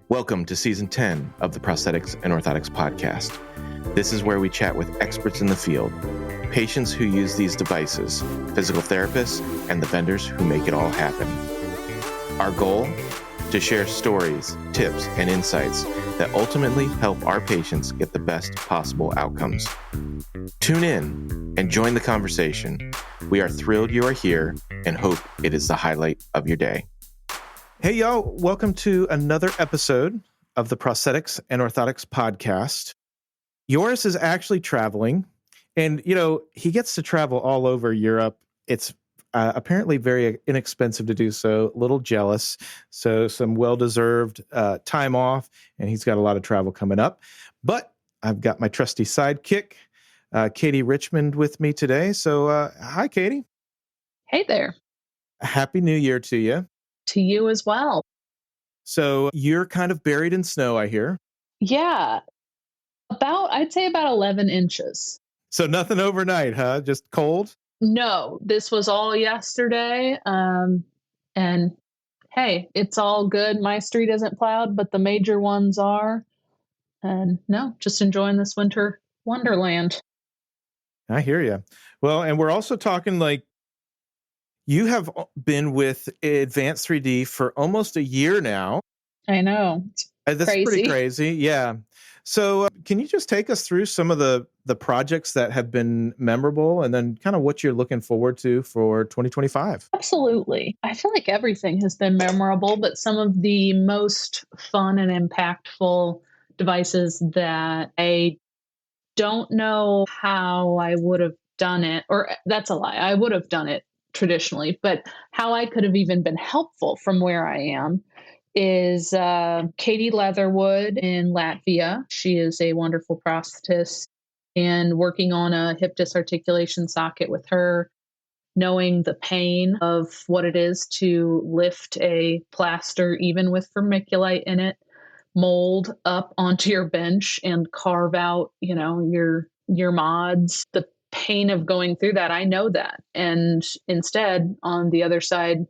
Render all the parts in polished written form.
Welcome to Season 10 of the Prosthetics and Orthotics podcast. This is where we chat with experts in the field, patients who use these devices, physical therapists, and the vendors who make it all happen. Our goal? To share stories, tips, and insights that ultimately help our patients get the best possible outcomes. Tune in and join the conversation. We are thrilled you are here and hope it is the highlight of your day. Hey, y'all. Welcome to another episode of the Prosthetics and Orthotics podcast. Joris is actually traveling, and, he gets to travel all over Europe. It's apparently very inexpensive to do so, a little jealous. So some well-deserved time off, and he's got a lot of travel coming up. But I've got my trusty sidekick, Katie Richmond, with me today. So hi, Katie. Hey there. Happy New Year to you. To you as well. So you're kind of buried in snow, I hear. Yeah. I'd say about 11 inches. So nothing overnight, huh? Just cold? No, this was all yesterday. And hey, it's all good. My street isn't plowed, but the major ones are. And no, just enjoying this winter wonderland. I hear you. Well, and we're also talking you have been with Advanced 3D for almost a year now. I know. That's crazy. Pretty crazy. Yeah. So can you just take us through some of the projects that have been memorable and then kind of what you're looking forward to for 2025? Absolutely. I feel like everything has been memorable, but some of the most fun and impactful devices that I don't know how I would have done it, or that's a lie. I would have done it traditionally, but how I could have even been helpful from where I am is Katie Leatherwood in Latvia. She is a wonderful prosthetist, and working on a hip disarticulation socket with her, knowing the pain of what it is to lift a plaster, even with vermiculite in it, mold up onto your bench and carve out, your mods. The pain of going through that, I know that. And instead, on the other side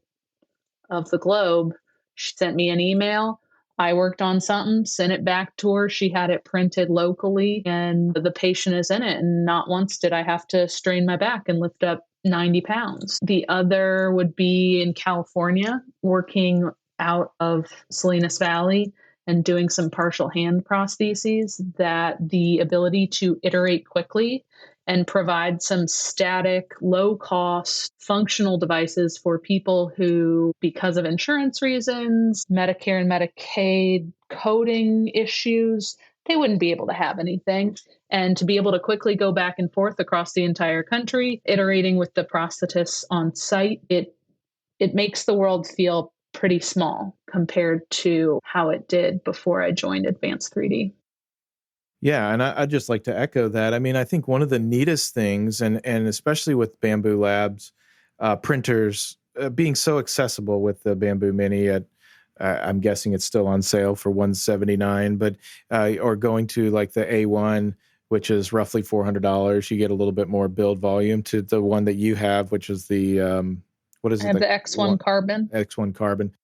of the globe, she sent me an email. I worked on something, sent it back to her. She had it printed locally, and the patient is in it. And not once did I have to strain my back and lift up 90 pounds. The other would be in California, working out of Salinas Valley and doing some partial hand prostheses, that the ability to iterate quickly and provide some static, low-cost, functional devices for people who, because of insurance reasons, Medicare and Medicaid coding issues, they wouldn't be able to have anything. And to be able to quickly go back and forth across the entire country, iterating with the prosthetists on site, it makes the world feel pretty small compared to how it did before I joined Advanced 3D. Yeah, and I'd just like to echo that. I mean, I think one of the neatest things, and especially with Bamboo Labs printers being so accessible with the Bamboo Mini at, I'm guessing it's still on sale for $179, but or going to like the A1, which is roughly $400, you get a little bit more build volume, to the one that you have, which is the what is it? I have the X1 Carbon. X1 Carbon.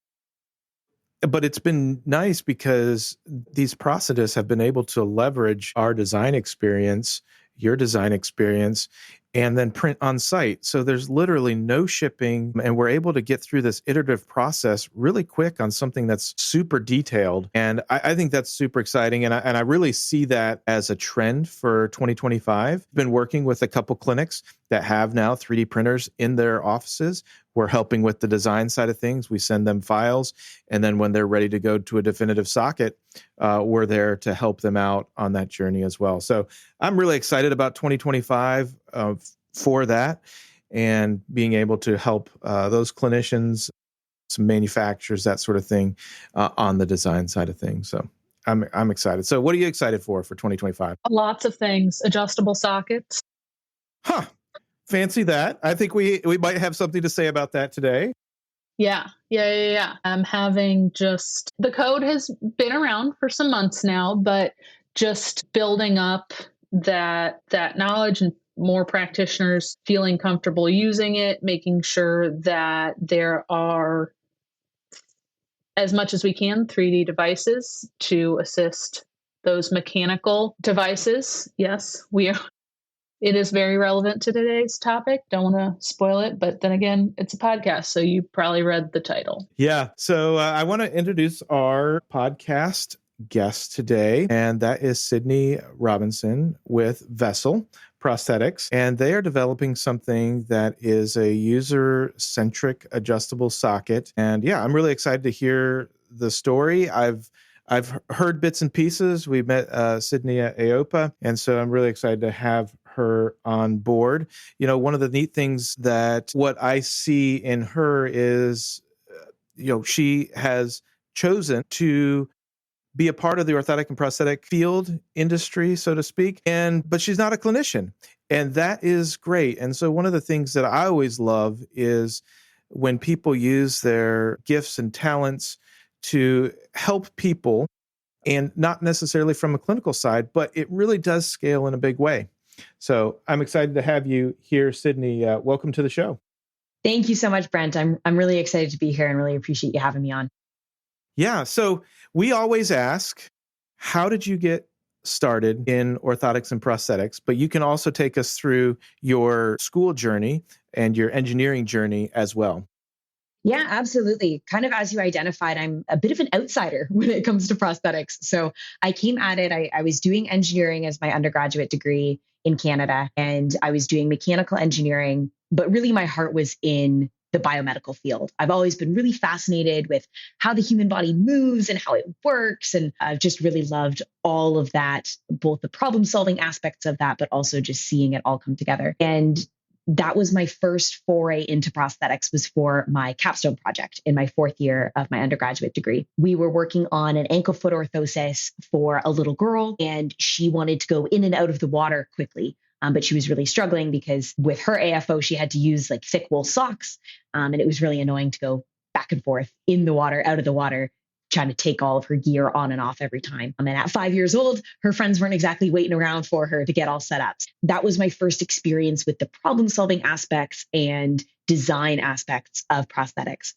But it's been nice because these prosthetists have been able to leverage our design experience, your design experience, and then print on site. So there's literally no shipping, and we're able to get through this iterative process really quick on something that's super detailed. And I think that's super exciting. And I really see that as a trend for 2025. I've been working with a couple clinics that have now 3D printers in their offices. We're helping with the design side of things. We send them files, and then when they're ready to go to a definitive socket, we're there to help them out on that journey as well. So I'm really excited about 2025 for that, and being able to help those clinicians, some manufacturers, that sort of thing, on the design side of things. So I'm excited. So what are you excited for 2025? Lots of things. Adjustable sockets. Huh. Fancy that. I think we might have something to say about that today. Yeah. I'm having the code has been around for some months now, but just building up that knowledge and more practitioners feeling comfortable using it, making sure that there are as much as we can 3D devices to assist those mechanical devices. Yes, we are. It is very relevant to today's topic. Don't want to spoil it, but then again, it's a podcast, so you probably read the title. Yeah. So I want to introduce our podcast guest today, and that is Sydney Robinson with Vessl Prosthetics. And they are developing something that is a user-centric adjustable socket. And yeah, I'm really excited to hear the story. I've heard bits and pieces. We met Sydney at AOPA, and so I'm really excited to have her on board. You know, one of the neat things that what I see in her is, she has chosen to be a part of the orthotic and prosthetic field industry, so to speak. But she's not a clinician, and that is great. And so one of the things that I always love is when people use their gifts and talents to help people, and not necessarily from a clinical side, but it really does scale in a big way. So I'm excited to have you here, Sydney. Welcome to the show. Thank you so much, Brent. I'm really excited to be here and really appreciate you having me on. Yeah. So we always ask, how did you get started in orthotics and prosthetics? But you can also take us through your school journey and your engineering journey as well. Yeah, absolutely. Kind of as you identified, I'm a bit of an outsider when it comes to prosthetics. So I came at it, I was doing engineering as my undergraduate degree in Canada, and I was doing mechanical engineering, but really my heart was in the biomedical field. I've always been really fascinated with how the human body moves and how it works. And I've just really loved all of that, both the problem solving aspects of that, but also just seeing it all come together. And that was my first foray into prosthetics, was for my capstone project in my fourth year of my undergraduate degree. We were working on an ankle foot orthosis for a little girl, and she wanted to go in and out of the water quickly. But she was really struggling because with her AFO, she had to use like thick wool socks. And it was really annoying to go back and forth in the water, out of the water, trying to take all of her gear on and off every time. And at 5 years old, her friends weren't exactly waiting around for her to get all set up. That was my first experience with the problem solving aspects and design aspects of prosthetics.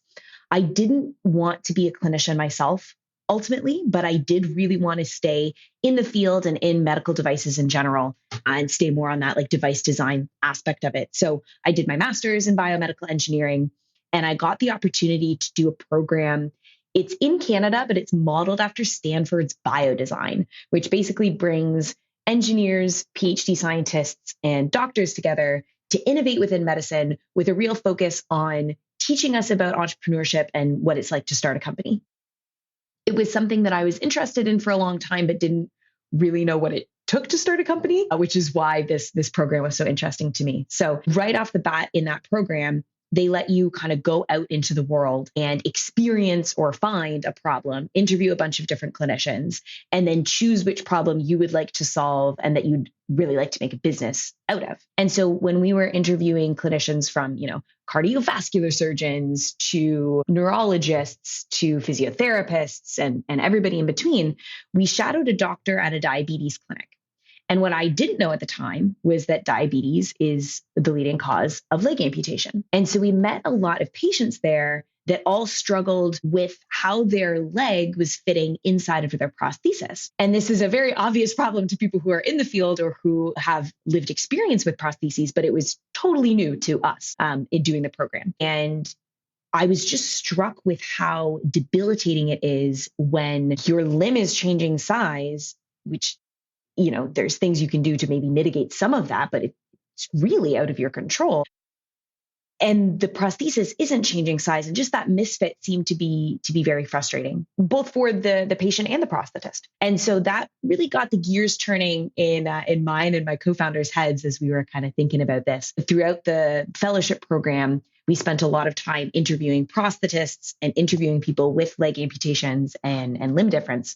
I didn't want to be a clinician myself ultimately, but I did really want to stay in the field and in medical devices in general and stay more on that like device design aspect of it. So I did my master's in biomedical engineering, and I got the opportunity to do a program. It's in Canada, but it's modeled after Stanford's biodesign, which basically brings engineers, PhD scientists, and doctors together to innovate within medicine with a real focus on teaching us about entrepreneurship and what it's like to start a company. It was something that I was interested in for a long time, but didn't really know what it took to start a company, which is why this program was so interesting to me. So right off the bat in that program, they let you kind of go out into the world and experience or find a problem, interview a bunch of different clinicians, and then choose which problem you would like to solve and that you'd really like to make a business out of. And so when we were interviewing clinicians from, cardiovascular surgeons to neurologists to physiotherapists and everybody in between, we shadowed a doctor at a diabetes clinic. And what I didn't know at the time was that diabetes is the leading cause of leg amputation. And so we met a lot of patients there that all struggled with how their leg was fitting inside of their prosthesis. And this is a very obvious problem to people who are in the field or who have lived experience with prostheses, but it was totally new to us in doing the program. And I was just struck with how debilitating it is when your limb is changing size, which there's things you can do to maybe mitigate some of that, but it's really out of your control. And the prosthesis isn't changing size, and just that misfit seemed to be very frustrating, both for the patient and the prosthetist. And so that really got the gears turning in mine and my co-founders' heads as we were kind of thinking about this. Throughout the fellowship program, we spent a lot of time interviewing prosthetists and interviewing people with leg amputations and limb difference,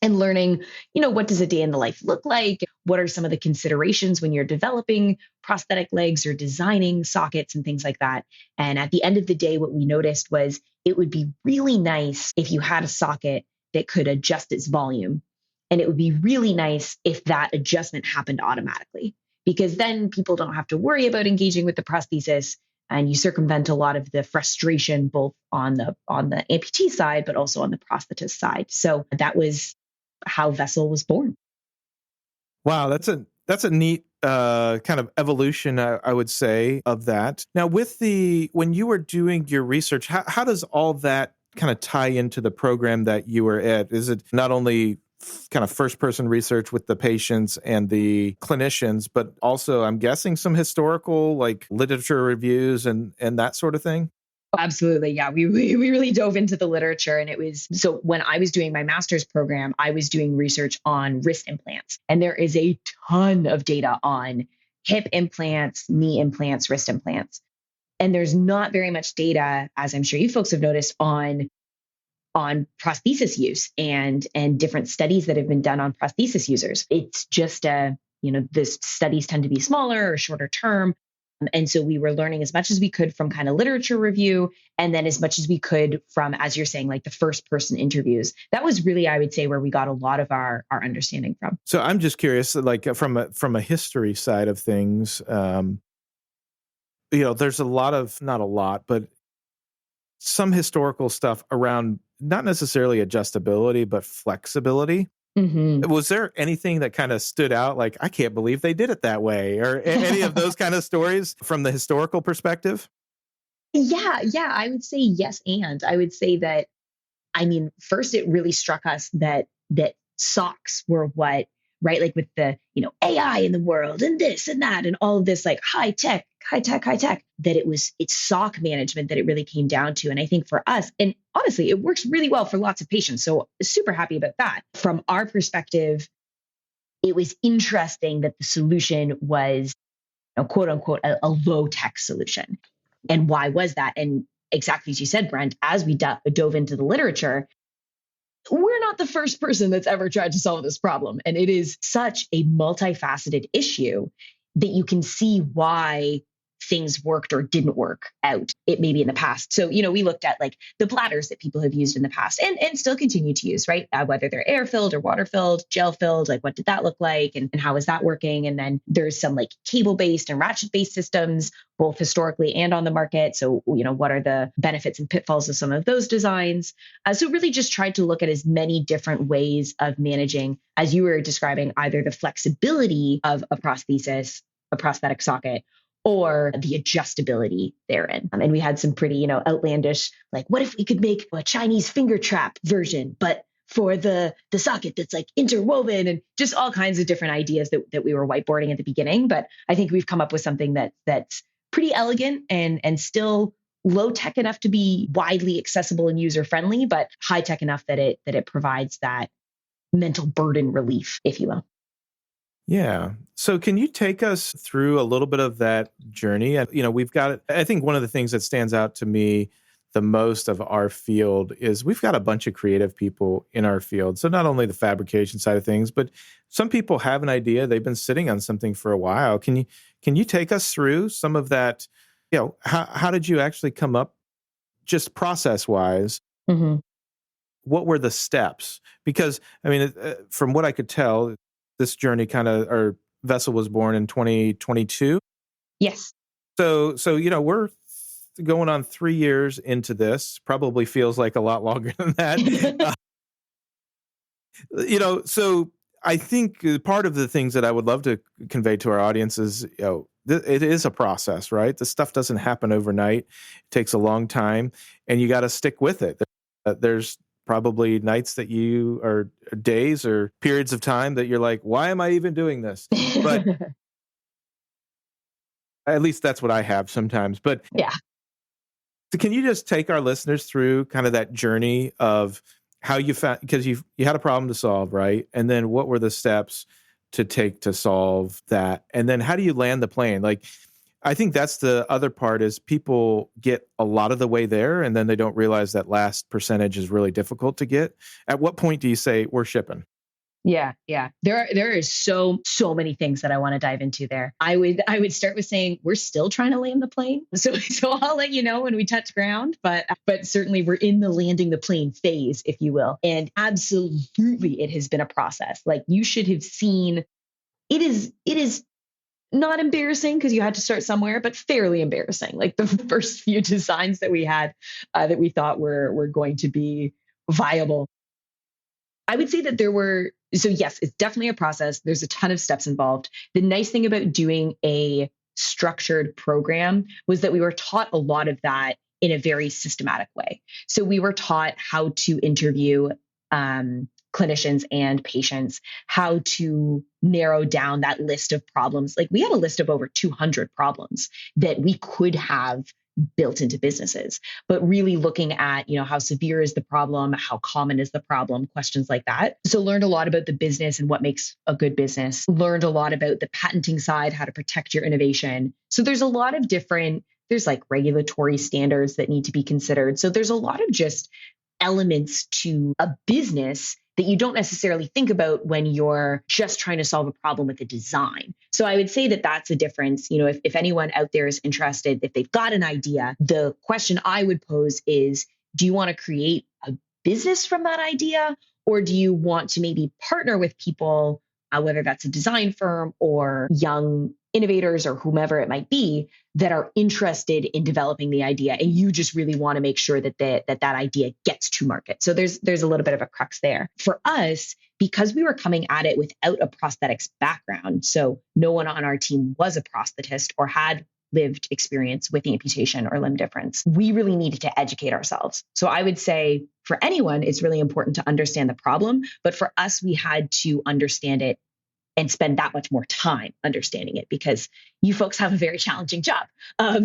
and learning, what does a day in the life look like? What are some of the considerations when you're developing prosthetic legs or designing sockets and things like that? And at the end of the day, what we noticed was it would be really nice if you had a socket that could adjust its volume. And it would be really nice if that adjustment happened automatically, because then people don't have to worry about engaging with the prosthesis. and you circumvent a lot of the frustration both on the amputee side, but also on the prosthetist side. So that was how Vessl was born. Wow, that's a neat kind of evolution, I would say, of that. Now, when you were doing your research, how does all that kind of tie into the program that you were at? Is it not only kind of first-person research with the patients and the clinicians, but also, I'm guessing, some historical, like literature reviews and that sort of thing? Absolutely. Yeah. We really dove into the literature. And it was so when I was doing my master's program, I was doing research on wrist implants. And there is a ton of data on hip implants, knee implants, wrist implants. And there's not very much data, as I'm sure you folks have noticed, on prosthesis use and different studies that have been done on prosthesis users. It's just the studies tend to be smaller or shorter term. And so we were learning as much as we could from kind of literature review, and then as much as we could from, as you're saying, like the first person interviews. That was really, I would say, where we got a lot of our understanding from. So I'm just curious, like from a history side of things, there's not a lot, but some historical stuff around not necessarily adjustability, but flexibility. Mm-hmm. Was there anything that kind of stood out? Like, I can't believe they did it that way, or any of those kind of stories from the historical perspective? Yeah, I would say yes. And I would say that, first it really struck us that socks were what, right? Like with the, AI in the world and this and that and all of this like high tech, that it's sock management that it really came down to. And I think for us, and honestly, it works really well for lots of patients. So super happy about that. From our perspective, it was interesting that the solution was, quote unquote, a low tech solution. And why was that? And exactly as you said, Brent, as we dove into the literature, we're not the first person that's ever tried to solve this problem. And it is such a multifaceted issue that you can see why things worked or didn't work out. It maybe in the past. So, we looked at like the bladders that people have used in the past and still continue to use, right? Whether they're air filled or water filled, gel filled, like what did that look like? And how is that working? And then there's some like cable based and ratchet based systems, both historically and on the market. So, what are the benefits and pitfalls of some of those designs? So really just tried to look at as many different ways of managing, as you were describing, either the flexibility of a prosthesis, a prosthetic socket, or the adjustability therein. And we had some pretty, outlandish, like, what if we could make a Chinese finger trap version, but for the socket that's like interwoven, and just all kinds of different ideas that we were whiteboarding at the beginning. But I think we've come up with something that's pretty elegant and still low tech enough to be widely accessible and user friendly, but high tech enough that it provides that mental burden relief, if you will. Yeah. So can you take us through a little bit of that journey? And, I think one of the things that stands out to me the most of our field is we've got a bunch of creative people in our field. So not only the fabrication side of things, but some people have an idea. They've been sitting on something for a while. Can you take us through some of that? How did you actually come up just process wise? Mm-hmm. What were the steps? Because, from what I could tell, this journey or Vessl was born in 2022. Yes. So, we're going on 3 years into this, probably feels like a lot longer than that. So I think part of the things that I would love to convey to our audience is, it is a process, right? This stuff doesn't happen overnight. It takes a long time and you got to stick with it. There's probably nights that or days or periods of time that you're like, why am I even doing this? But at least that's what I have sometimes. But yeah. So can you just take our listeners through kind of that journey of how you found, because you had a problem to solve, right? And then what were the steps to take to solve that? And then how do you land the plane? Like, I think that's the other part is people get a lot of the way there and then they don't realize that last percentage is really difficult to get. At what point do you say we're shipping? Yeah. There is so many things that I want to dive into there. I would start with saying we're still trying to land the plane. So I'll let you know when we touch ground, but certainly we're in the landing the plane phase, if you will. And absolutely it has been a process. Like you should have seen, it is Not embarrassing because you had to start somewhere, but fairly embarrassing. Like the first few designs that we had that we thought were going to be viable. I would say that there were, so yes, it's definitely a process. There's a ton of steps involved. The nice thing about doing a structured program was that we were taught a lot of that in a very systematic way. So we were taught how to interview clinicians and patients, how to narrow down that list of problems. Like we had a list of over 200 problems that we could have built into businesses, but really looking at, how severe is the problem, how common is the problem, questions like that. So learned a lot about the business and what makes a good business, learned a lot about the patenting side, how to protect your innovation. So there's a lot of there's like regulatory standards that need to be considered. So there's a lot of just elements to a business that you don't necessarily think about when you're just trying to solve a problem with a design. So I would say that that's a difference. If anyone out there is interested, if they've got an idea, the question I would pose is, do you want to create a business from that idea? Or do you want to maybe partner with people, whether that's a design firm or young innovators or whomever it might be, that are interested in developing the idea, and you just really want to make sure that that idea gets to market. So there's a little bit of a crux there. For us, because we were coming at it without a prosthetics background, so no one on our team was a prosthetist or had lived experience with amputation or limb difference, we really needed to educate ourselves. So I would say for anyone, it's really important to understand the problem, but for us, we had to understand it and spend that much more time understanding it, because you folks have a very challenging job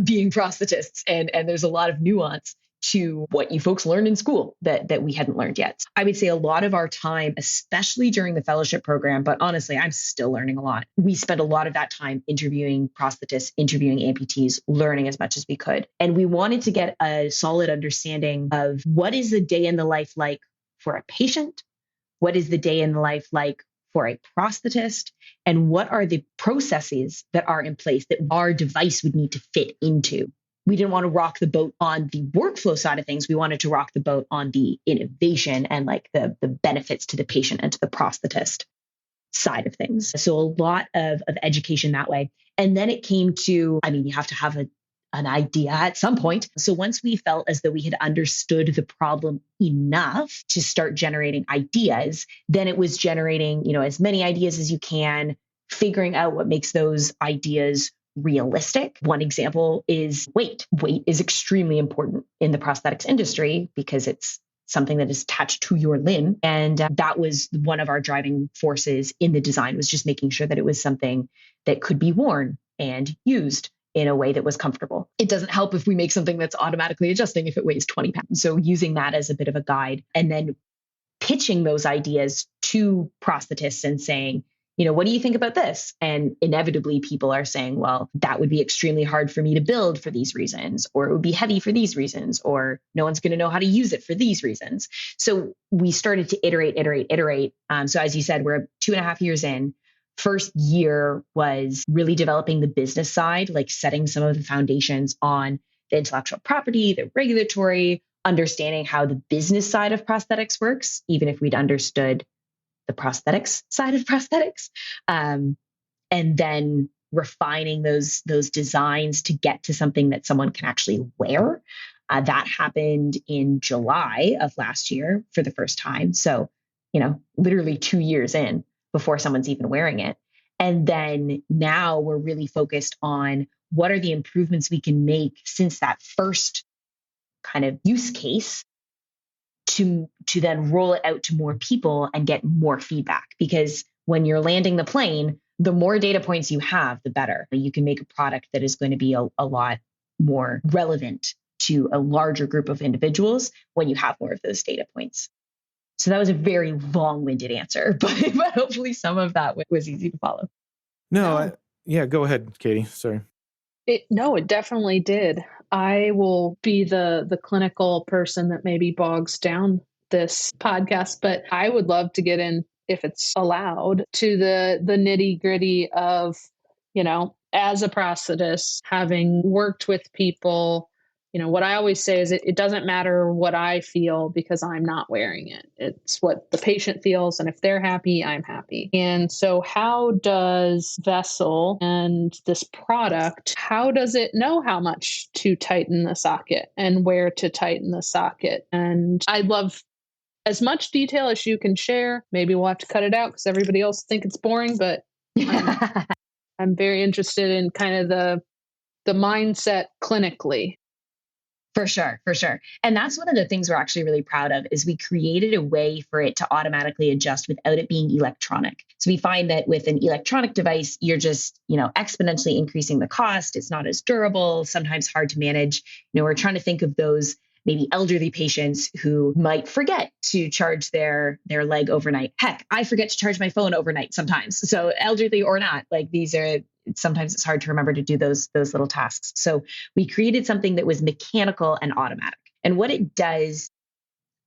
being prosthetists. And there's a lot of nuance to what you folks learned in school that we hadn't learned yet. I would say a lot of our time, especially during the fellowship program, but honestly, I'm still learning a lot. We spent a lot of that time interviewing prosthetists, interviewing amputees, learning as much as we could. And we wanted to get a solid understanding of what is the day in the life like for a patient? What is the day in the life like for a prosthetist, and what are the processes that are in place that our device would need to fit into. We didn't want to rock the boat on the workflow side of things. We wanted to rock the boat on the innovation and like the benefits to the patient and to the prosthetist side of things. So a lot of education that way. And then it came to, you have to have an idea at some point. So once we felt as though we had understood the problem enough to start generating ideas, then it was generating, as many ideas as you can, figuring out what makes those ideas realistic. One example is weight. Weight is extremely important in the prosthetics industry because it's something that is attached to your limb. And that was one of our driving forces in the design, was just making sure that it was something that could be worn and used in a way that was comfortable. It doesn't help if we make something that's automatically adjusting if it weighs 20 pounds. So using that as a bit of a guide, and then pitching those ideas to prosthetists and saying, what do you think about this? And inevitably people are saying, well, that would be extremely hard for me to build for these reasons, or it would be heavy for these reasons, or no one's going to know how to use it for these reasons. So we started to iterate. So as you said, we're 2.5 years in. First year was really developing the business side, like setting some of the foundations on the intellectual property, the regulatory, understanding how the business side of prosthetics works, even if we'd understood the prosthetics side of prosthetics, and then refining those designs to get to something that someone can actually wear. That happened in July of last year for the first time. So, literally 2 years in before someone's even wearing it. And then now we're really focused on what are the improvements we can make since that first kind of use case to then roll it out to more people and get more feedback. Because when you're landing the plane, the more data points you have, the better. You can make a product that is going to be a lot more relevant to a larger group of individuals when you have more of those data points. So that was a very long-winded answer, but hopefully some of that was easy to follow. No, go ahead, Katie. Sorry. It definitely did. I will be the clinical person that maybe bogs down this podcast, but I would love to get in, if it's allowed, to the nitty-gritty of, as a prosthetist, having worked with people what I always say is it doesn't matter what I feel because I'm not wearing it. It's what the patient feels. And if they're happy, I'm happy. And so how does Vessl and this product, how does it know how much to tighten the socket and where to tighten the socket? And I love as much detail as you can share. Maybe we'll have to cut it out because everybody else think it's boring, but I'm very interested in kind of the mindset clinically. For sure, for sure. And that's one of the things we're actually really proud of is we created a way for it to automatically adjust without it being electronic. So we find that with an electronic device, you're just, exponentially increasing the cost. It's not as durable, sometimes hard to manage. We're trying to think of those maybe elderly patients who might forget to charge their leg overnight. Heck, I forget to charge my phone overnight sometimes. So elderly or not, sometimes it's hard to remember to do those little tasks. So we created something that was mechanical and automatic. And what it does,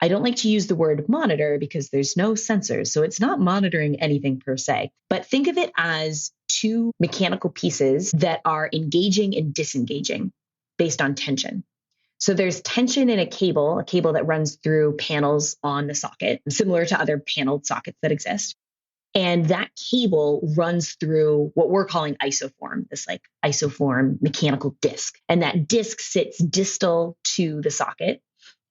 I don't like to use the word monitor because there's no sensors. So it's not monitoring anything per se, but think of it as two mechanical pieces that are engaging and disengaging based on tension. So there's tension in a cable that runs through panels on the socket, similar to other paneled sockets that exist. And that cable runs through what we're calling isoform, this isoform mechanical disc. And that disc sits distal to the socket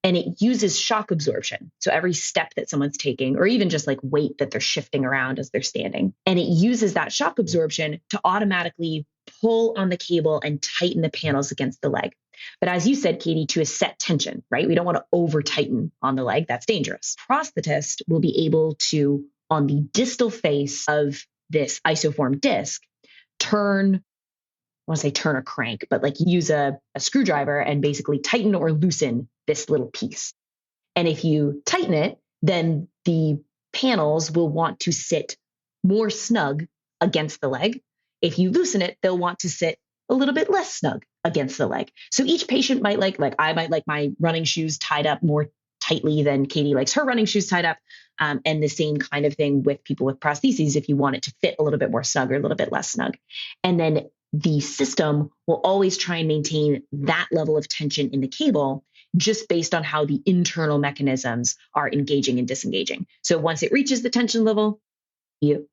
and it uses shock absorption. So every step that someone's taking, or even just weight that they're shifting around as they're standing, and it uses that shock absorption to automatically pull on the cable and tighten the panels against the leg. But as you said, Katie, to a set tension, right? We don't want to over tighten on the leg. That's dangerous. Prosthetist will be able to, on the distal face of this isoform disc, turn a crank, but use a screwdriver and basically tighten or loosen this little piece. And if you tighten it, then the panels will want to sit more snug against the leg. If you loosen it, they'll want to sit a little bit less snug against the leg. So each patient might I might like my running shoes tied up more tightly than Katie likes her running shoes tied up. And the same kind of thing with people with prostheses, if you want it to fit a little bit more snug or a little bit less snug. And then the system will always try and maintain that level of tension in the cable just based on how the internal mechanisms are engaging and disengaging. So once it reaches the tension level, the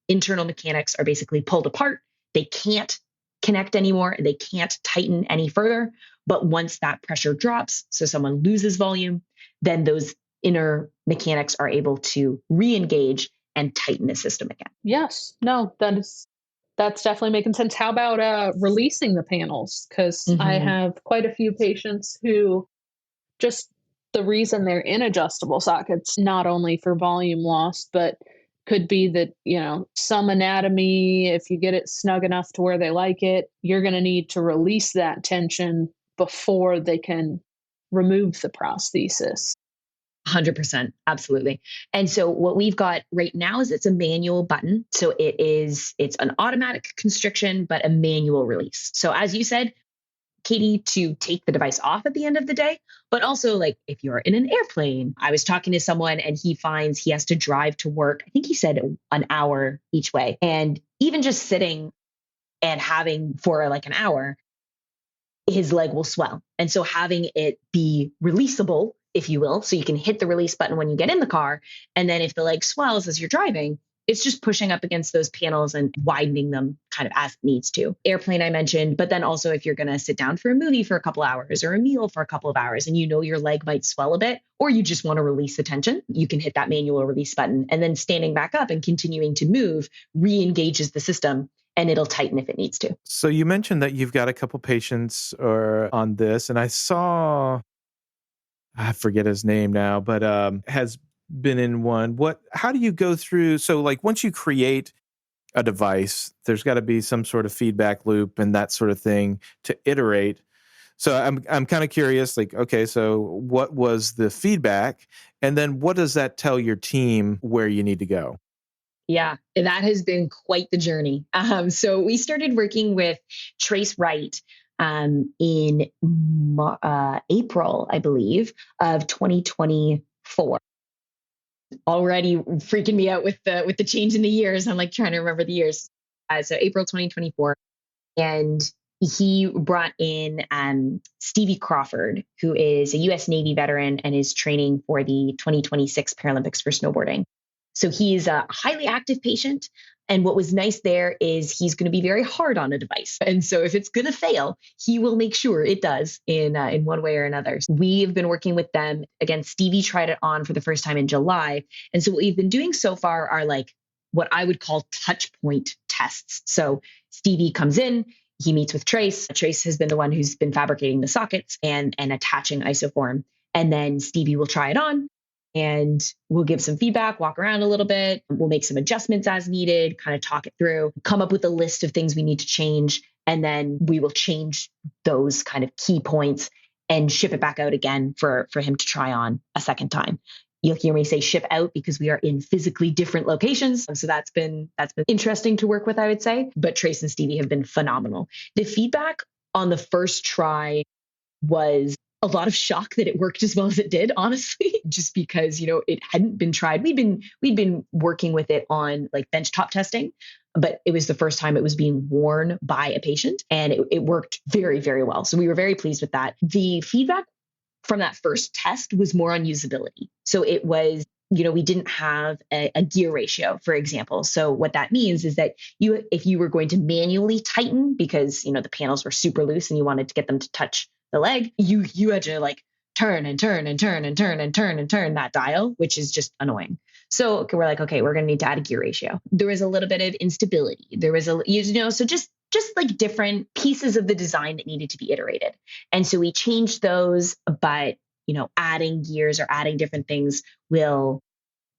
internal mechanics are basically pulled apart. They can't connect anymore. They can't tighten any further. But once that pressure drops, so someone loses volume, then those inner mechanics are able to re-engage and tighten the system again. Yes. No, that's definitely making sense. How about releasing the panels? Because I have quite a few patients who just the reason they're in adjustable sockets, not only for volume loss, but could be that, some anatomy, if you get it snug enough to where they like it, you're going to need to release that tension before they can remove the prosthesis. 100%. Absolutely. And so what we've got right now is it's a manual button. So it's an automatic constriction, but a manual release. So as you said, Katie, to take the device off at the end of the day, but also if you're in an airplane. I was talking to someone and he finds he has to drive to work. I think he said an hour each way. And even just sitting and having for an hour, his leg will swell. And so having it be releasable, if you will, so you can hit the release button when you get in the car. And then if the leg swells as you're driving, it's just pushing up against those panels and widening them kind of as it needs to. Airplane I mentioned, but then also if you're going to sit down for a movie for a couple hours or a meal for a couple of hours and your leg might swell a bit, or you just want to release the tension, you can hit that manual release button. And then standing back up and continuing to move re-engages the system and it'll tighten if it needs to. So you mentioned that you've got a couple patients on this, and I saw, I forget his name now, but has been in one. How do you go through? So once you create a device, there's got to be some sort of feedback loop and that sort of thing to iterate. So I'm kind of curious, okay, so what was the feedback? And then what does that tell your team where you need to go? Yeah, that has been quite the journey. So we started working with Trace Wright in April, I believe, of 2024. Already freaking me out with the change in the years. I'm trying to remember the years. So April 2024. And, he brought in Stevie Crawford, who is a US Navy veteran and is training for the 2026 Paralympics for snowboarding. So he's a highly active patient. And what was nice there is he's going to be very hard on a device. And so if it's going to fail, he will make sure it does in one way or another. So we've been working with them. Again, Stevie tried it on for the first time in July. And so what we've been doing so far are like what I would call touch point tests. So Stevie comes in, he meets with Trace. Trace has been the one who's been fabricating the sockets and attaching isoform. And then Stevie will try it on and we'll give some feedback, walk around a little bit. We'll make some adjustments as needed, kind of talk it through, come up with a list of things we need to change. And then we will change those kind of key points and ship it back out again for him to try on a second time. You'll hear me say ship out because we are in physically different locations. So that's been interesting to work with, I would say. But Trace and Stevie have been phenomenal. The feedback on the first try was a lot of shock that it worked as well as it did, honestly, just because, it hadn't been tried. We'd been working with it on like benchtop testing, but it was the first time it was being worn by a patient and it worked very, very well. So we were very pleased with that. The feedback from that first test was more on usability. So it was, we didn't have a gear ratio, for example. So what that means is that if you were going to manually tighten because, the panels were super loose and you wanted to get them to touch the leg, you had to like turn and turn and turn and turn and turn and turn that dial, which is just annoying. So we're like, okay, we're going to need to add a gear ratio. There was a little bit of instability. There was so just like different pieces of the design that needed to be iterated. And so we changed those, but, adding gears or adding different things will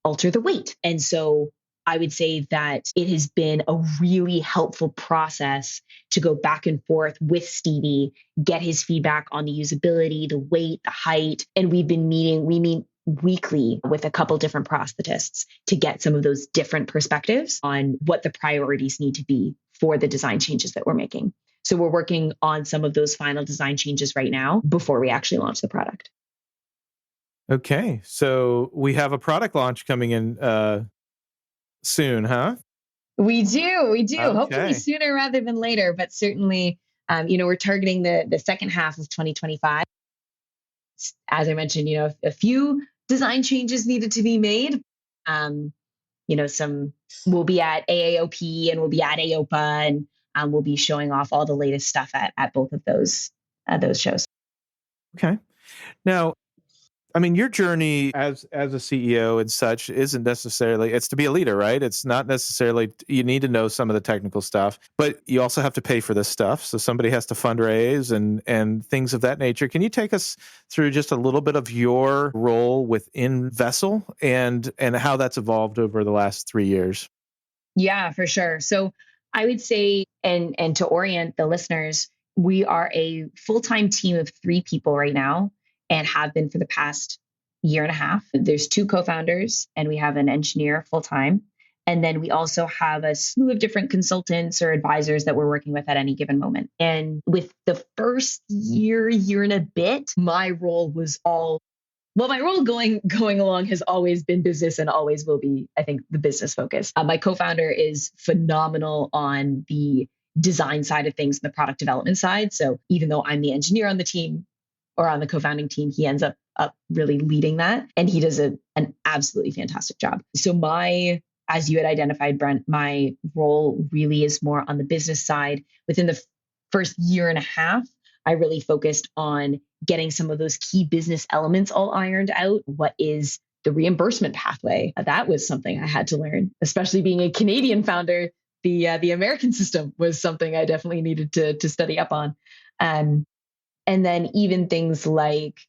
alter the weight. And so I would say that it has been a really helpful process to go back and forth with Stevie, get his feedback on the usability, the weight, the height. And we meet weekly with a couple different prosthetists to get some of those different perspectives on what the priorities need to be for the design changes that we're making. So we're working on some of those final design changes right now before we actually launch the product. Okay. So we have a product launch coming in soon, huh? We do. Okay. Hopefully sooner rather than later, but certainly, we're targeting the second half of 2025. As I mentioned, a few design changes needed to be made. We'll be at AAOP and we'll be at AOPA and we'll be showing off all the latest stuff at both of those shows. Okay. Now, your journey as a CEO and such isn't necessarily, it's to be a leader, right? It's not necessarily, you need to know some of the technical stuff, but you also have to pay for this stuff. So somebody has to fundraise and things of that nature. Can you take us through just a little bit of your role within Vessl and how that's evolved over the last 3 years? Yeah, for sure. So I would say, and to orient the listeners, we are a full-time team of 3 people right now, and have been for the past year and a half. There's 2 co-founders and we have an engineer full-time. And then we also have a slew of different consultants or advisors that we're working with at any given moment. And with the first year and a bit, my role going along has always been business and always will be, I think, the business focus. My co-founder is phenomenal on the design side of things and the product development side. So even though I'm the engineer on the team, or on the co-founding team, he ends up really leading that. And he does an absolutely fantastic job. So as you had identified, Brent, my role really is more on the business side. Within the first year and a half, I really focused on getting some of those key business elements all ironed out. What is the reimbursement pathway? That was something I had to learn, especially being a Canadian founder. The American system was something I definitely needed to study up on. And then even things like,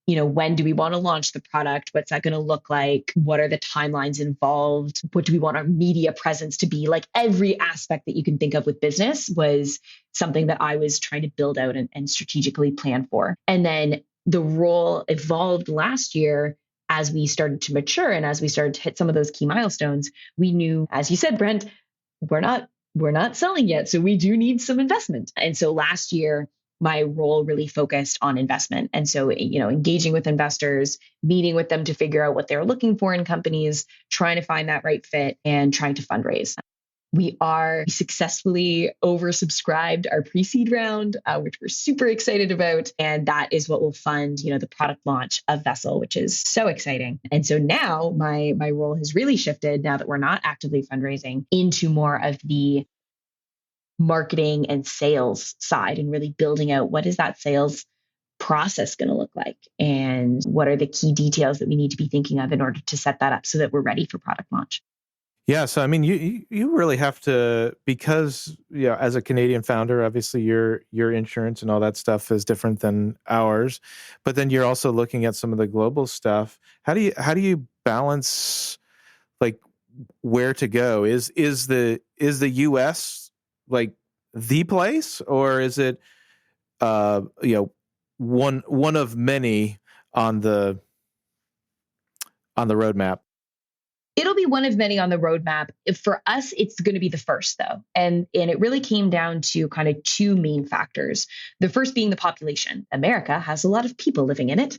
when do we want to launch the product? What's that going to look like? What are the timelines involved? What do we want our media presence to be? Like every aspect that you can think of with business was something that I was trying to build out and strategically plan for. And then the role evolved last year as we started to mature and as we started to hit some of those key milestones. We knew, as you said, Brent, we're not selling yet. So we do need some investment. And so last year, my role really focused on investment. And so, engaging with investors, meeting with them to figure out what they're looking for in companies, trying to find that right fit and trying to fundraise. We are successfully oversubscribed our pre-seed round, which we're super excited about. And that is what will fund, the product launch of Vessl, which is so exciting. And so now my role has really shifted now that we're not actively fundraising into more of the marketing and sales side and really building out what is that sales process going to look like and what are the key details that we need to be thinking of in order to set that up so that we're ready for product launch. Yeah, so I mean, you really have to, because as a Canadian founder, obviously your insurance and all that stuff is different than ours, but then you're also looking at some of the global stuff. How do you balance like where to go? Is the US like the place, or is it one of many on the roadmap? It'll be one of many on the roadmap. For us, it's going to be the first, though. And it really came down to kind of two main factors. The first being the population. America has a lot of people living in it.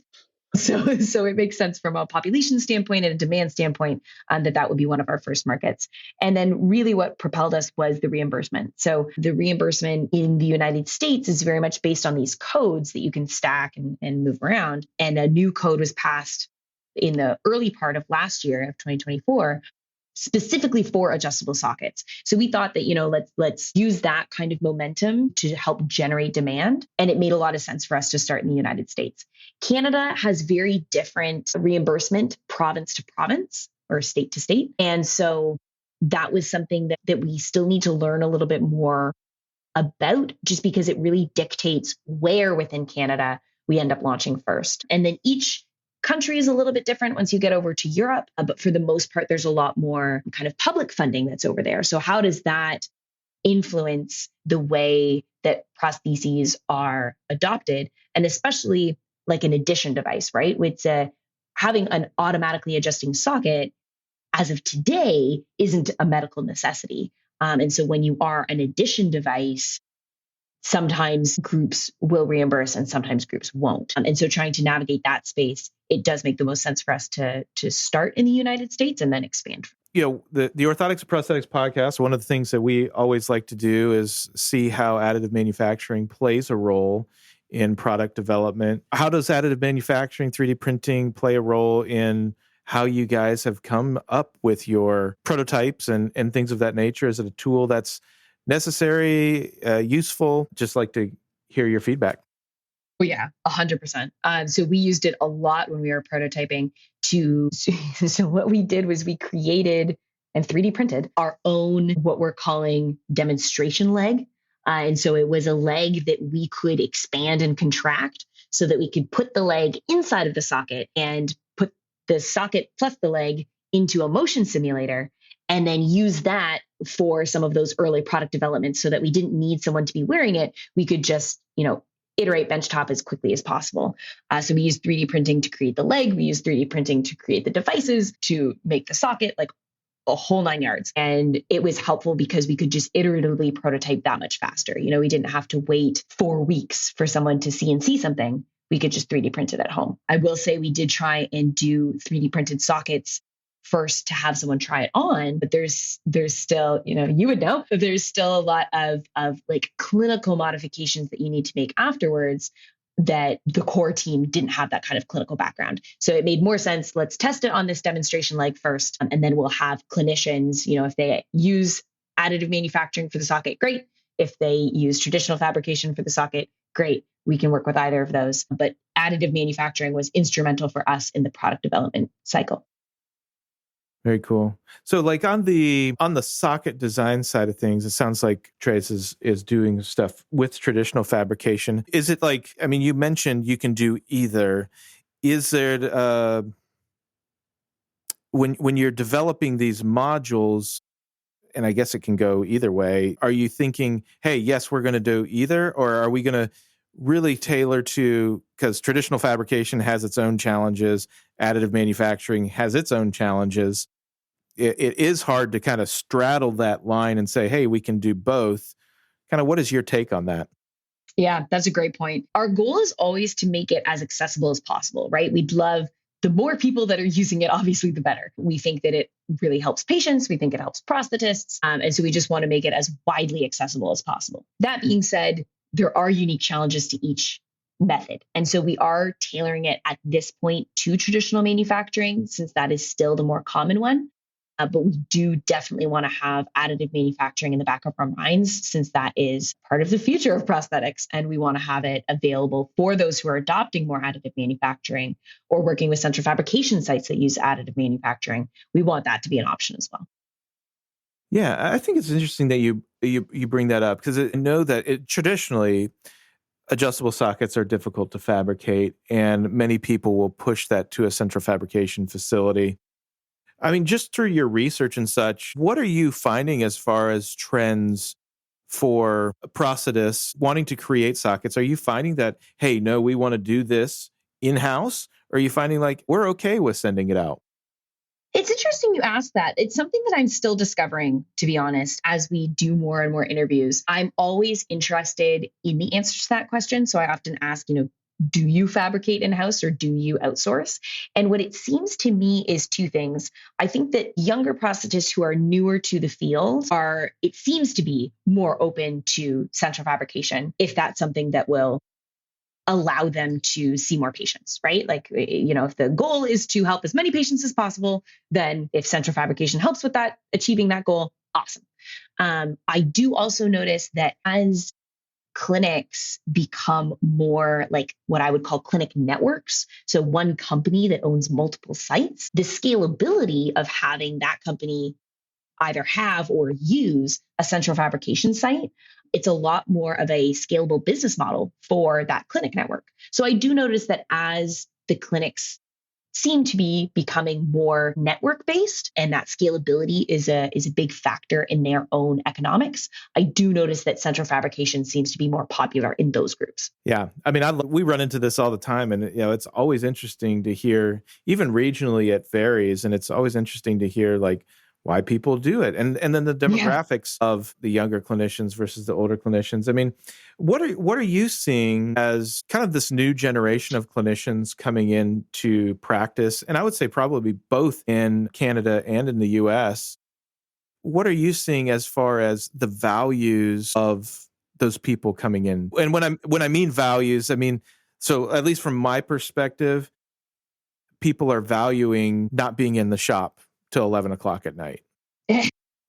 So it makes sense from a population standpoint and a demand standpoint that would be one of our first markets. And then really what propelled us was the reimbursement. So the reimbursement in the United States is very much based on these codes that you can stack and move around. And a new code was passed in the early part of last year of 2024, specifically for adjustable sockets. So we thought that, let's use that kind of momentum to help generate demand. And it made a lot of sense for us to start in the United States. Canada has very different reimbursement province to province or state to state. And so that was something that we still need to learn a little bit more about, just because it really dictates where within Canada we end up launching first. And then each country is a little bit different once you get over to Europe, but for the most part, there's a lot more kind of public funding that's over there. So how does that influence the way that prostheses are adopted? And especially like an addition device, right? With having an automatically adjusting socket as of today isn't a medical necessity. And so when you are an addition device, sometimes groups will reimburse and sometimes groups won't. And so trying to navigate that space, it does make the most sense for us to start in the United States and then expand. The Orthotics and Prosthetics podcast, one of the things that we always like to do is see how additive manufacturing plays a role in product development. How does additive manufacturing, 3D printing play a role in how you guys have come up with your prototypes and things of that nature? Is it a tool that's necessary, useful? Just like to hear your feedback. Well, yeah, 100%. So we used it a lot when we were prototyping so what we did was we created and 3D printed our own, what we're calling demonstration leg. And so it was a leg that we could expand and contract so that we could put the leg inside of the socket and put the socket plus the leg into a motion simulator, and then use that for some of those early product developments so that we didn't need someone to be wearing it. We could just, iterate benchtop as quickly as possible. So we used 3D printing to create the leg. We used 3D printing to create the devices, to make the socket, like a whole 9 yards. And it was helpful because we could just iteratively prototype that much faster. We didn't have to wait 4 weeks for someone to CNC something. We could just 3D print it at home. I will say we did try and do 3D printed sockets first to have someone try it on, but there's still, you would know, there's still a lot of like clinical modifications that you need to make afterwards that the core team didn't have that kind of clinical background. So it made more sense. Let's test it on this demonstration leg first, and then we'll have clinicians, if they use additive manufacturing for the socket, great. If they use traditional fabrication for the socket, great. We can work with either of those. But additive manufacturing was instrumental for us in the product development cycle. Very cool. So like on the socket design side of things, it sounds like Trace is doing stuff with traditional fabrication. Is it like, you mentioned you can do either. Is there, when you're developing these modules, and I guess it can go either way, are you thinking, hey, yes, we're going to do either? Or are we going to really tailor to, because traditional fabrication has its own challenges, additive manufacturing has its own challenges. It is hard to kind of straddle that line and say, hey, we can do both. Kind of what is your take on that? Yeah, that's a great point. Our goal is always to make it as accessible as possible, right? We'd love the more people that are using it, obviously, the better. We think that it really helps patients. We think it helps prosthetists. And so we just want to make it as widely accessible as possible. That being said, there are unique challenges to each method. And so we are tailoring it at this point to traditional manufacturing, since that is still the more common one. But we do definitely want to have additive manufacturing in the back of our minds, since that is part of the future of prosthetics. And we want to have it available for those who are adopting more additive manufacturing or working with central fabrication sites that use additive manufacturing. We want that to be an option as well. Yeah, I think it's interesting that you bring that up, because I know that traditionally adjustable sockets are difficult to fabricate, and many people will push that to a central fabrication facility. I mean, just through your research and such, what are you finding as far as trends for prosthetists wanting to create sockets? Are you finding that, hey, no, we want to do this in-house? Or are you finding like, we're okay with sending it out? It's interesting you asked that. It's something that I'm still discovering, to be honest, as we do more and more interviews. I'm always interested in the answer to that question. So I often ask, do you fabricate in-house or do you outsource? And what it seems to me is two things. I think that younger prosthetists who are newer to the field it seems to be more open to central fabrication, if that's something that will allow them to see more patients, right? Like, if the goal is to help as many patients as possible, then if central fabrication helps with that, achieving that goal, awesome. I do also notice that as clinics become more like what I would call clinic networks, so one company that owns multiple sites, the scalability of having that company either have or use a central fabrication site, it's a lot more of a scalable business model for that clinic network. So I do notice that as the clinics seem to be becoming more network based, and that scalability is a big factor in their own economics, I do notice that central fabrication seems to be more popular in those groups. Yeah. I mean, we run into this all the time, and it's always interesting to hear, even regionally it varies, and it's always interesting to hear like why people do it. And then the demographics of the younger clinicians versus the older clinicians. I mean, what are you seeing as kind of this new generation of clinicians coming into practice? And I would say probably both in Canada and in the US. What are you seeing as far as the values of those people coming in? And when I mean values, I mean, so at least from my perspective, people are valuing not being in the shop till 11 o'clock at night.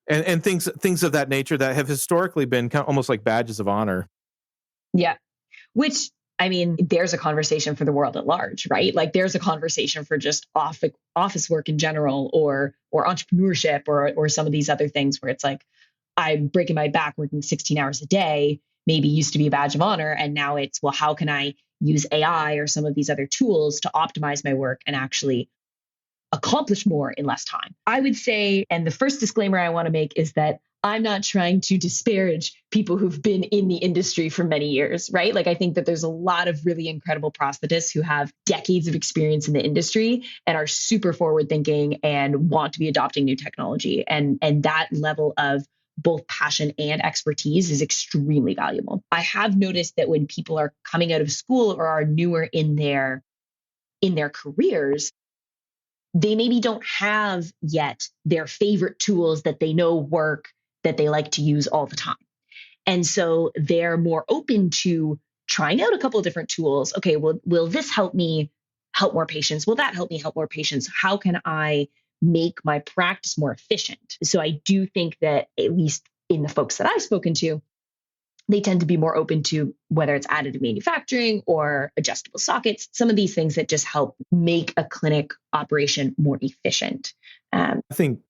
and things of that nature that have historically been kind of almost like badges of honor. Yeah. Which, I mean, there's a conversation for the world at large, right? Like there's a conversation for just office work in general, or entrepreneurship, or some of these other things where it's like, I'm breaking my back working 16 hours a day, maybe used to be a badge of honor. And now it's, well, how can I use AI or some of these other tools to optimize my work and actually accomplish more in less time? I would say, and the first disclaimer I want to make is that I'm not trying to disparage people who've been in the industry for many years, right? Like, I think that there's a lot of really incredible prosthetists who have decades of experience in the industry and are super forward thinking and want to be adopting new technology. And that level of both passion and expertise is extremely valuable. I have noticed that when people are coming out of school or are newer in their careers, they maybe don't have yet their favorite tools that they know work, that they like to use all the time. And so they're more open to trying out a couple of different tools. Okay, well, will this help me help more patients? Will that help me help more patients? How can I make my practice more efficient? So I do think that, at least in the folks that I've spoken to, they tend to be more open to whether it's additive manufacturing or adjustable sockets, some of these things that just help make a clinic operation more efficient. I think,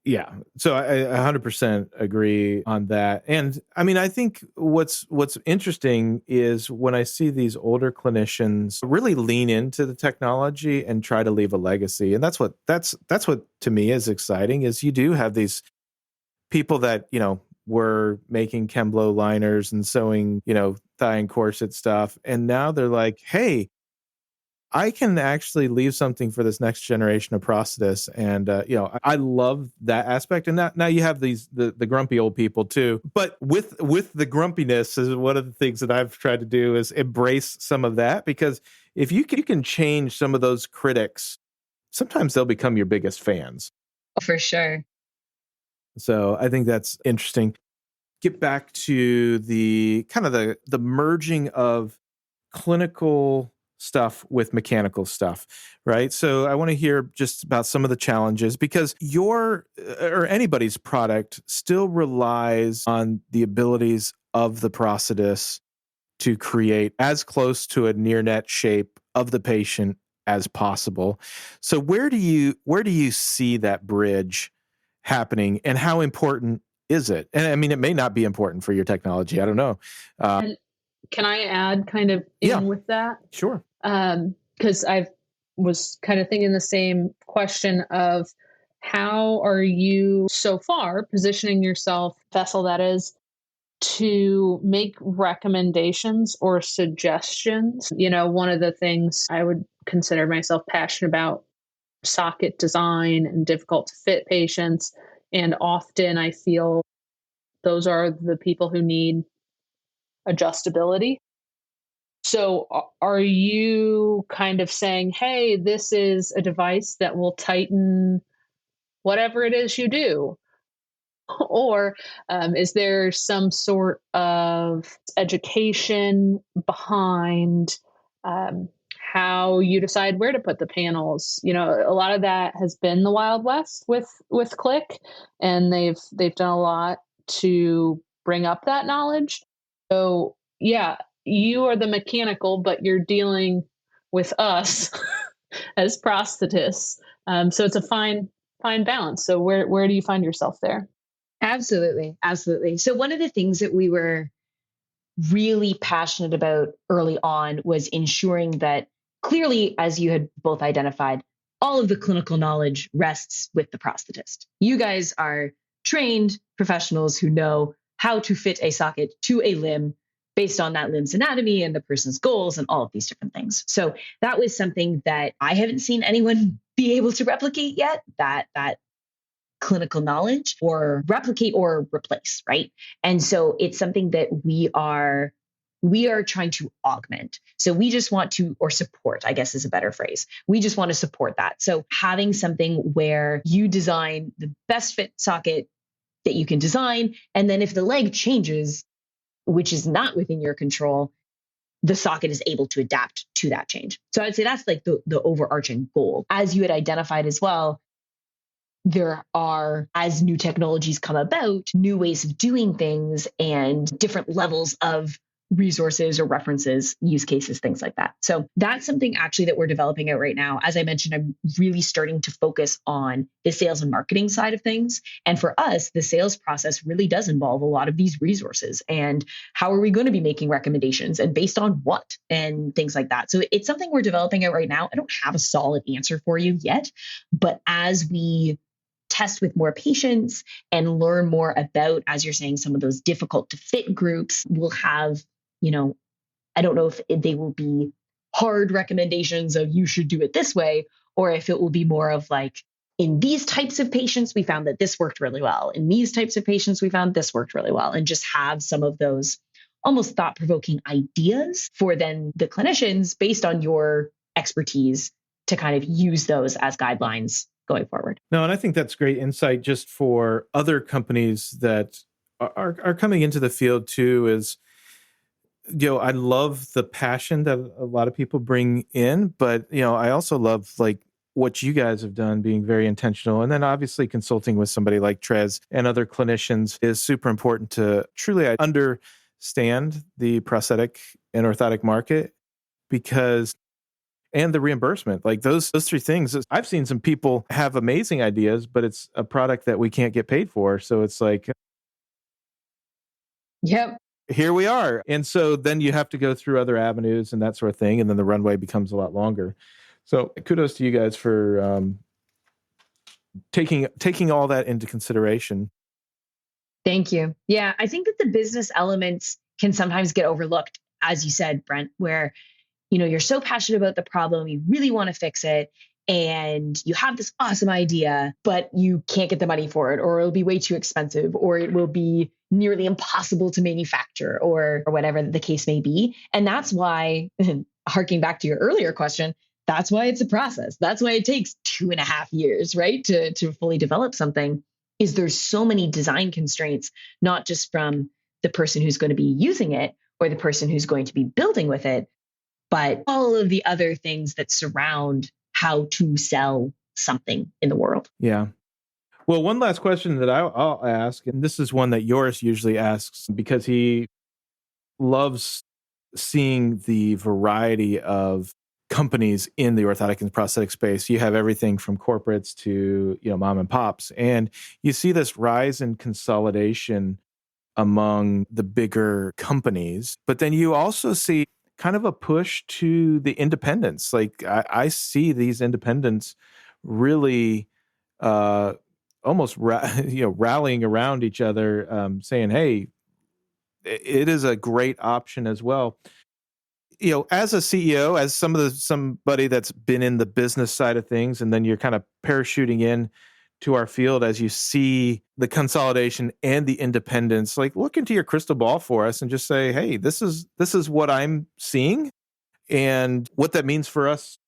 yeah. So I 100% agree on that. And I mean, I think what's interesting is when I see these older clinicians really lean into the technology and try to leave a legacy. And that's what to me is exciting, is you do have these people that, were making Kemblo liners and sewing, thigh and corset stuff. And now they're like, hey, I can actually leave something for this next generation of prosthetists. And, I love that aspect. And now you have the grumpy old people too. But with the grumpiness is one of the things that I've tried to do is embrace some of that, because if you can change some of those critics, sometimes they'll become your biggest fans. For sure. So I think that's interesting. Get back to the kind of the merging of clinical stuff with mechanical stuff, right? So I want to hear just about some of the challenges, because your or anybody's product still relies on the abilities of the prosthetist to create as close to a near net shape of the patient as possible. So where do you see that bridge happening, and how important is it? And I mean, it may not be important for your technology. I don't know. And can I add kind of in with that? Sure. Because I was kind of thinking the same question of how are you so far positioning yourself, Vessl, that is, to make recommendations or suggestions. One of the things I would consider myself passionate about, socket design and difficult to fit patients. And often I feel those are the people who need adjustability. So are you kind of saying, hey, this is a device that will tighten whatever it is you do? Or is there some sort of education behind how you decide where to put the panels? A lot of that has been the Wild West with Click, and they've done a lot to bring up that knowledge. So yeah, you are the mechanical, but you're dealing with us as prosthetists. So it's a fine balance. So where do you find yourself there? Absolutely. Absolutely. So one of the things that we were really passionate about early on was ensuring that clearly, as you had both identified, all of the clinical knowledge rests with the prosthetist. You guys are trained professionals who know how to fit a socket to a limb based on that limb's anatomy and the person's goals and all of these different things. So that was something that I haven't seen anyone be able to replicate yet, that clinical knowledge, or replicate or replace, right? And so it's something that we are trying to augment. So we just want to, or support, I guess is a better phrase. We just want to support that. So having something where you design the best fit socket that you can design, and then if the leg changes, which is not within your control, the socket is able to adapt to that change. So I'd say that's like the overarching goal. As you had identified as well, there are, as new technologies come about, new ways of doing things and different levels of resources or references, use cases, things like that. So that's something actually that we're developing out right now. As I mentioned, I'm really starting to focus on the sales and marketing side of things. And for us, the sales process really does involve a lot of these resources. And how are we going to be making recommendations, and based on what, and things like that. So it's something we're developing out right now. I don't have a solid answer for you yet, but as we test with more patients and learn more about, as you're saying, some of those difficult to fit groups, we'll have, I don't know if they will be hard recommendations of you should do it this way, or if it will be more of like, in these types of patients, we found that this worked really well. In these types of patients, we found this worked really well. And just have some of those almost thought-provoking ideas for then the clinicians, based on your expertise, to kind of use those as guidelines going forward. No, and I think that's great insight just for other companies that are coming into the field too. Is, I love the passion that a lot of people bring in, but I also love like what you guys have done, being very intentional, and then obviously consulting with somebody like Trez and other clinicians is super important to truly understand the prosthetic and orthotic market, because and the reimbursement, like those three things. I've seen some people have amazing ideas, but it's a product that we can't get paid for. So it's like, yep, here we are. And so then you have to go through other avenues and that sort of thing. And then the runway becomes a lot longer. So kudos to you guys for taking all that into consideration. Thank you. Yeah, I think that the business elements can sometimes get overlooked, as you said, Brent, where you're so passionate about the problem, you really want to fix it, and you have this awesome idea, but you can't get the money for it, or it'll be way too expensive, or it will be nearly impossible to manufacture, or whatever the case may be. And that's why, harking back to your earlier question, that's why it's a process. That's why it takes 2.5 years, right? To fully develop something, is there's so many design constraints, not just from the person who's going to be using it or the person who's going to be building with it, but all of the other things that surround how to sell something in the world. Yeah. Well, one last question that I'll ask, and this is one that Joris usually asks because he loves seeing the variety of companies in the orthotic and prosthetic space. You have everything from corporates to, mom and pops, and you see this rise in consolidation among the bigger companies. But then you also see kind of a push to the independents. Like I see these independents really almost rallying around each other, saying, "Hey, it is a great option as well." As a CEO, as somebody that's been in the business side of things, and then you're kind of parachuting in to our field as you see the consolidation and the independence, like look into your crystal ball for us and just say, hey, this is what I'm seeing and what that means for us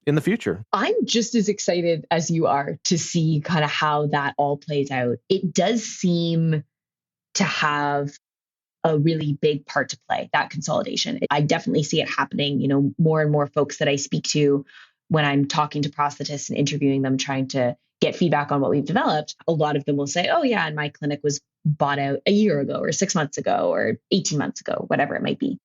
in the future. I'm just as excited as you are to see kind of how that all plays out. It does seem to have a really big part to play, that consolidation. I definitely see it happening. More and more folks that I speak to when I'm talking to prosthetists and interviewing them, trying to get feedback on what we've developed, a lot of them will say, oh yeah, and my clinic was bought out a year ago or 6 months ago or 18 months ago, whatever it might be.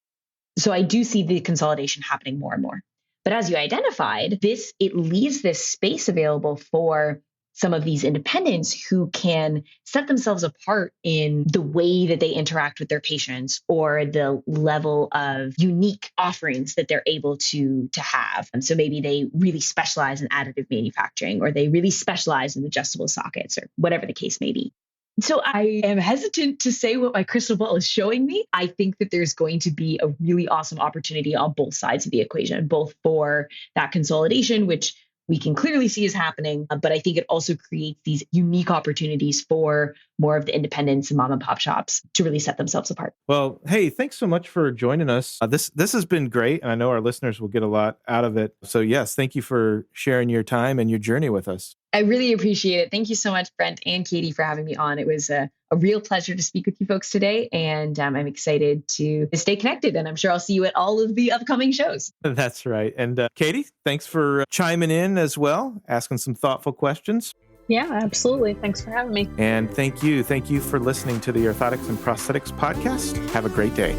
So I do see the consolidation happening more and more. But as you identified, it leaves this space available for some of these independents who can set themselves apart in the way that they interact with their patients or the level of unique offerings that they're able to have. And so maybe they really specialize in additive manufacturing, or they really specialize in adjustable sockets, or whatever the case may be. So I am hesitant to say what my crystal ball is showing me. I think that there's going to be a really awesome opportunity on both sides of the equation, both for that consolidation, which we can clearly see is happening, but I think it also creates these unique opportunities for more of the independents and mom and pop shops to really set themselves apart. Well, hey, thanks so much for joining us. This has been great, and I know our listeners will get a lot out of it. So yes, thank you for sharing your time and your journey with us. I really appreciate it. Thank you so much, Brent and Katie, for having me on. It was a real pleasure to speak with you folks today, and I'm excited to stay connected, and I'm sure I'll see you at all of the upcoming shows. That's right. And Katie, thanks for chiming in as well, asking some thoughtful questions. Yeah, absolutely. Thanks for having me. And thank you for listening to the Orthotics and Prosthetics podcast. Have a great day.